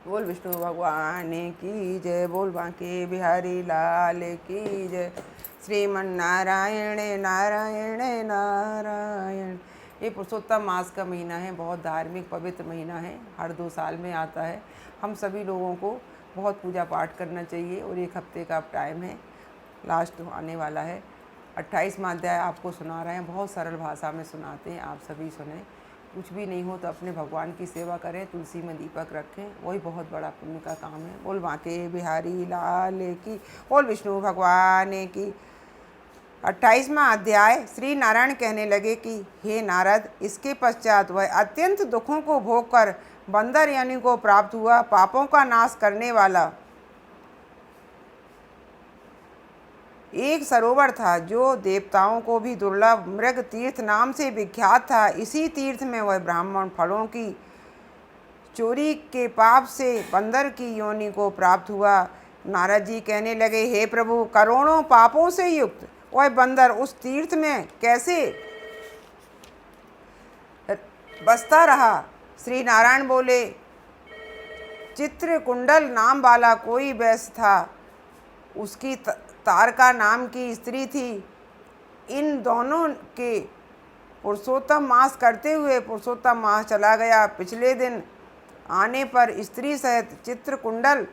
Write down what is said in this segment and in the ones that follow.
बोल विष्णु भगवान की जय, बोल बांके बिहारी लाल की जय। श्रीमन नारायण नारायण नारायण। ये पुरुषोत्तम मास का महीना है, बहुत धार्मिक पवित्र महीना है, हर 2 साल में आता है। हम सभी लोगों को बहुत पूजा पाठ करना चाहिए और 1 हफ्ते का टाइम है, लास्ट आने वाला है। 28वां अध्याय आपको सुना रहे हैं, बहुत सरल भाषा में सुनाते हैं, आप सभी सुने। कुछ भी नहीं हो तो अपने भगवान की सेवा करें, तुलसी में दीपक रखें, वही बहुत बड़ा पुण्य का काम है। बोल बांके बिहारी लाल की, बोल विष्णु भगवान की। 28वां अध्याय। श्री नारायण कहने लगे कि हे नारद, इसके पश्चात वह अत्यंत दुखों को भोग कर बंदर यानी को प्राप्त हुआ, पापों का नाश करने वाला एक सरोवर था जो देवताओं को भी दुर्लभ मृग तीर्थ नाम से विख्यात था। इसी तीर्थ में वह ब्राह्मण फलों की चोरी के पाप से बंदर की योनि को प्राप्त हुआ। नारद जी कहने लगे, हे प्रभु, करोड़ों पापों से युक्त वह बंदर उस तीर्थ में कैसे बसता रहा? श्री नारायण बोले, चित्रकुंडल नाम वाला कोई वैश्य था, उसकी तारका नाम की स्त्री थी। इन दोनों के पुरुषोत्तम मास करते हुए पुरुषोत्तम मास चला गया। पिछले दिन आने पर स्त्री सहित चित्रकुंडल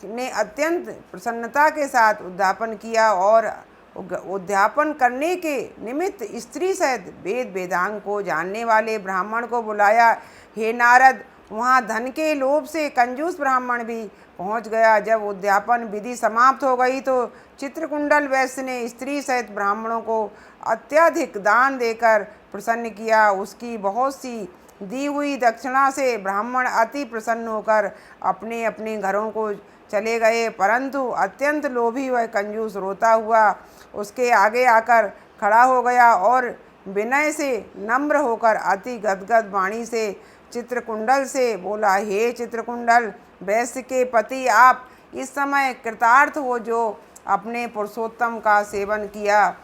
ने अत्यंत प्रसन्नता के साथ उद्यापन किया और उद्यापन करने के निमित्त स्त्री सहित वेद वेदांग को जानने वाले ब्राह्मण को बुलाया। हे नारद, वहाँ धन के लोभ से कंजूस ब्राह्मण भी पहुँच गया। जब उद्यापन विधि समाप्त हो गई तो चित्रकुंडल वैश्य ने स्त्री सहित ब्राह्मणों को अत्यधिक दान देकर प्रसन्न किया। उसकी बहुत सी दी हुई दक्षिणा से ब्राह्मण अति प्रसन्न होकर अपने अपने घरों को चले गए, परंतु अत्यंत लोभी वह कंजूस रोता हुआ उसके आगे आकर खड़ा हो गया और विनय से नम्र होकर अति गदगद वाणी से चित्रकुंडल से बोला, हे चित्रकुंडल, वैश्य के पति, आप इस समय कृतार्थ हो जो अपने पुरुषोत्तम का सेवन किया।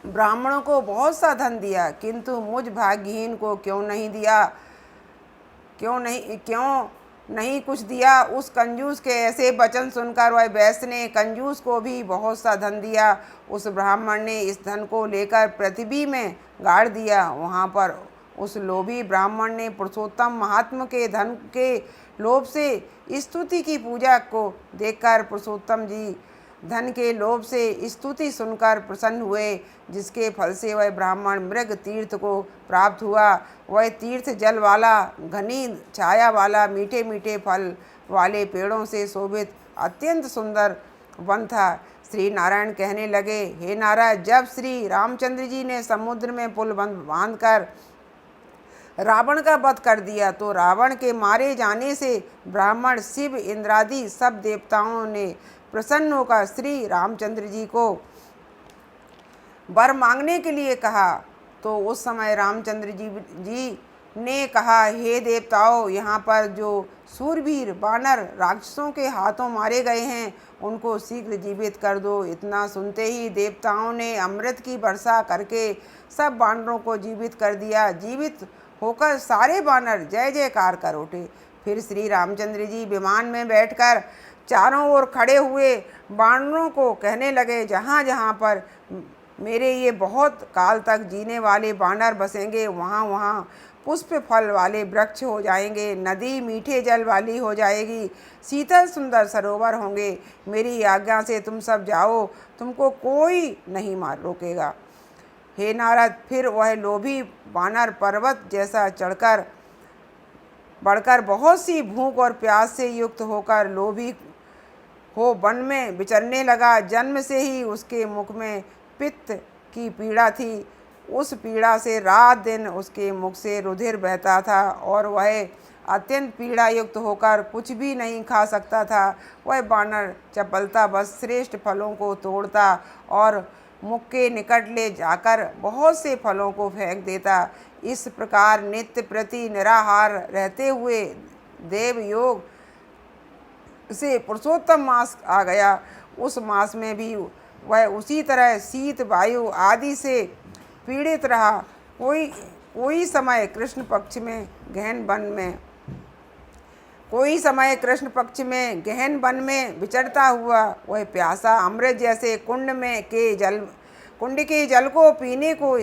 ब्राह्मणों को बहुत सा धन दिया, किंतु मुझ भाग्यहीन को क्यों नहीं कुछ दिया? उस कंजूस के ऐसे वचन सुनकर वह वैश्य ने कंजूस को भी बहुत सा धन दिया। उस ब्राह्मण ने इस धन को लेकर पृथ्वी में गाड़ दिया। वहाँ पर उस लोभी ब्राह्मण ने पुरुषोत्तम महात्मा के धन के लोभ से स्तुति की पूजा को देखकर पुरुषोत्तम जी धन के लोभ से स्तुति सुनकर प्रसन्न हुए, जिसके फल से वह ब्राह्मण मृग तीर्थ को प्राप्त हुआ। वह तीर्थ जल वाला, घनी छाया वाला, मीठे मीठे फल वाले पेड़ों से शोभित अत्यंत सुंदर वन था। श्री नारायण कहने लगे, हे नारद, जब श्री रामचंद्र जी ने समुद्र में पुल बांधकर रावण का वध कर दिया तो रावण के मारे जाने से ब्राह्मण, शिव, इंद्रादि सब देवताओं ने प्रसन्न होकर श्री रामचंद्र जी को वर मांगने के लिए कहा। तो उस समय रामचंद्र जी ने कहा, हे देवताओं, यहाँ पर जो सूरवीर वानर राक्षसों के हाथों मारे गए हैं उनको शीघ्र जीवित कर दो। इतना सुनते ही देवताओं ने अमृत की वर्षा करके सब वानरों को जीवित कर दिया। जीवित होकर सारे वानर जय जयकार कर उठे। फिर श्री रामचंद्र जी विमान में बैठकर चारों ओर खड़े हुए वानरों को कहने लगे, जहाँ जहाँ पर मेरे ये बहुत काल तक जीने वाले वानर बसेंगे, वहाँ वहाँ पुष्प फल वाले वृक्ष हो जाएंगे, नदी मीठे जल वाली हो जाएगी, शीतल सुंदर सरोवर होंगे। मेरी आज्ञा से तुम सब जाओ, तुमको कोई नहीं मार रोकेगा। हे नारद, फिर वह लोभी वानर पर्वत जैसा बढ़कर बहुत सी भूख और प्यास से युक्त होकर लोभी हो वन में विचरने लगा। जन्म से ही उसके मुख में पित्त की पीड़ा थी। उस पीड़ा से रात दिन उसके मुख से रुधिर बहता था और वह अत्यंत पीड़ा युक्त होकर कुछ भी नहीं खा सकता था। वह वानर चपलता बस श्रेष्ठ फलों को तोड़ता और मुख के निकट ले जाकर बहुत से फलों को फेंक देता। इस प्रकार नित्य प्रति निराहार रहते हुए देव योग से पुरुषोत्तम मास आ गया। उस मास में भी वह उसी तरह शीत वायु आदि से पीड़ित रहा। कोई समय कृष्ण पक्ष में गहन वन में कोई समय कृष्ण पक्ष में गहन वन में विचरता हुआ वह प्यासा अमृत जैसे कुंड के जल को पीने को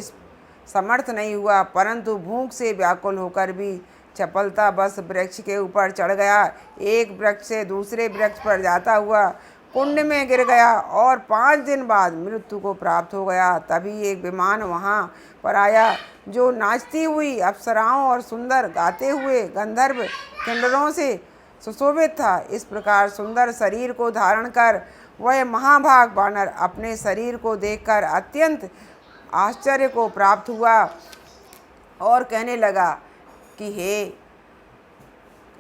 समर्थ नहीं हुआ, परंतु भूख से व्याकुल होकर भी चपलता बस वृक्ष के ऊपर चढ़ गया। एक वृक्ष से दूसरे वृक्ष पर जाता हुआ कुंड में गिर गया और 5 दिन बाद मृत्यु को प्राप्त हो गया। तभी एक विमान वहाँ पर आया जो नाचती हुई अप्सराओं और सुंदर गाते हुए गंधर्व किन्नरों से सुशोभित था। इस प्रकार सुंदर शरीर को धारण कर वह महाभाग वानर अपने शरीर को देखकर अत्यंत आश्चर्य को प्राप्त हुआ और कहने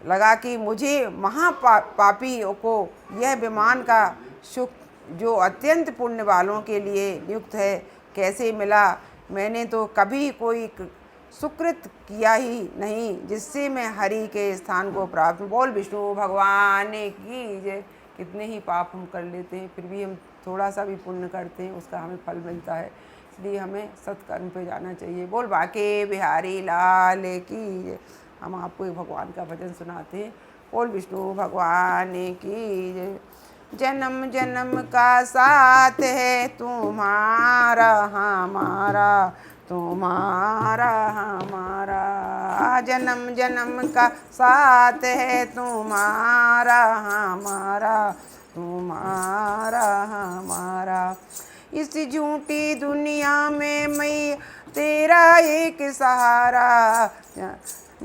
लगा कि मुझे महापापी को यह विमान का सुख जो अत्यंत पुण्य वालों के लिए नियुक्त है कैसे मिला। मैंने तो कभी कोई सुकृत किया ही नहीं जिससे मैं हरि के स्थान को प्राप्त। बोल विष्णु भगवान की जय। कितने ही पाप हम कर लेते हैं, फिर भी हम थोड़ा सा भी पुण्य करते हैं उसका हमें फल मिलता है, इसलिए हमें सत्कर्म पे जाना चाहिए। बोल बाके बिहारी लाल की जय। हम आपको एक भगवान का भजन सुनाते हैं। बोल विष्णु भगवान की जय। जन्म जन्म का साथ है तुम्हारा हमारा, तुम्हारा हमारा। जन्म जन्म का साथ है तुम्हारा हमारा, तुम्हारा हमारा। इस झूठी दुनिया में मैं तेरा एक सहारा।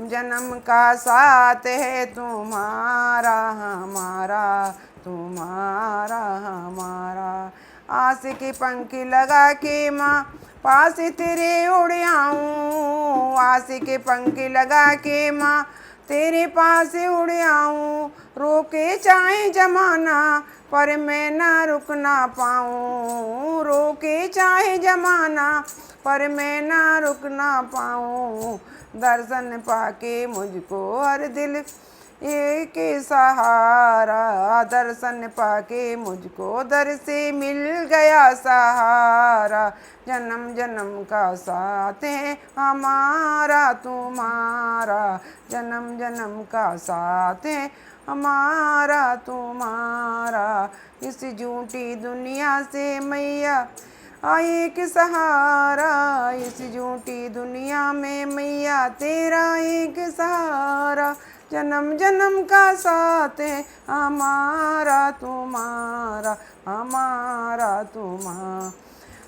जन्म का साथ है तुम्हारा हमारा, तुम्हारा हमारा। आस के पंख लगा के माँ पास तेरे उड़ आऊँ, आस के पंख लगा के माँ तेरे पास उड़ आऊँ। रोके चाहे जमाना पर मैं ना रुक ना पाऊँ, रोके चाहे जमाना पर मैं ना रुक ना पाऊँ। दर्शन पाके मुझको हर दिल एक सहारा, दर्शन पाके मुझको दर से मिल गया सहारा। जन्म जन्म का साथ है हमारा तुम्हारा, जन्म जन्म का साथ है हमारा तुम्हारा। इस झूठी दुनिया से मैया एक सहारा, इस झूठी दुनिया में मैया तेरा एक सहारा। जन्म जन्म का साथ है हमारा तुम्हारा, हमारा तुम्हारा।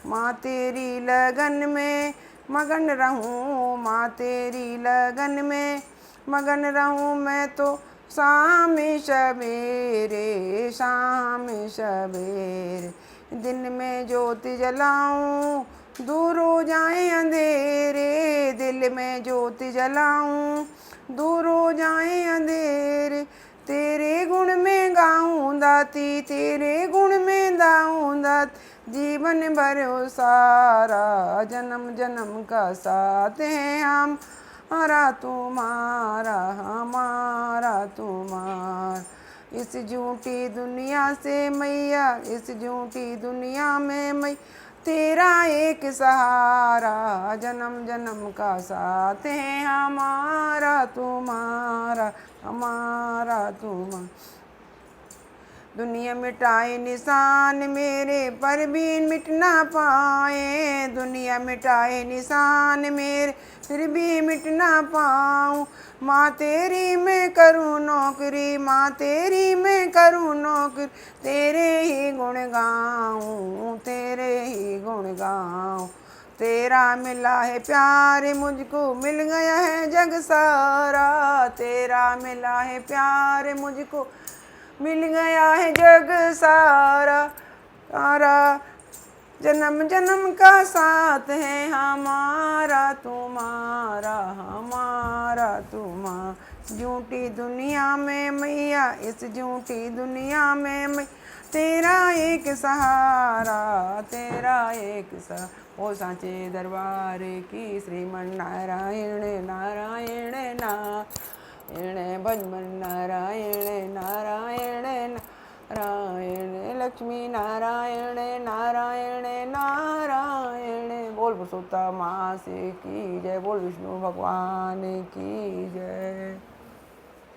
माँ तेरी लगन में मगन रहूँ, माँ तेरी लगन में मगन रहूँ मैं तो शाम सवेरे, शाम सवेरे। दिन में ज्योति जलाऊं दूर हो जाए अंधेरे, दिल में ज्योति जलाऊं दूर हो जाए अंधेरे। तेरे गुण में गाऊं दाती, तेरे गुण में गाऊं दात जीवन भर हो सारा। जन्म जन्म का साथ है हमारा तुम्हारा, हमारा तुम्हारा। इस झूठी दुनिया से मैया, इस झूठी दुनिया में मैं तेरा एक सहारा। जन्म जन्म का साथ है हमारा तुम्हारा, हमारा तुम्हारा। दुनिया मिटाए निशान मेरे पर भी मिट ना पाए, दुनिया मिटाए निशान मेरे फिर भी मिट ना पाऊँ। माँ तेरी मैं करूँ नौकरी, माँ तेरी मैं करूँ नौकरी, तेरे ही गुण गाऊँ, तेरे ही गुण गाऊँ। तेरा मिला है प्यार मुझको मिल गया है जग सारा, तेरा मिला है प्यार मुझको मिल गया है जग सारा सारा। जन्म जन्म का साथ है हमारा तुम्हारा, हमारा तुम्हारा। झूठी दुनिया में मैया, इस झूठी दुनिया में मैं तेरा एक सहारा, तेरा एक सहारा। ओ सांचे दरबार की श्रीमन नारायण नारायण नारायण। भजमन नारायण नारायण नारायण। लक्ष्मी नारायण नारायण नारायण। बोल पुरुषोत्तम माँ से की जय, बोल विष्णु भगवान की जय।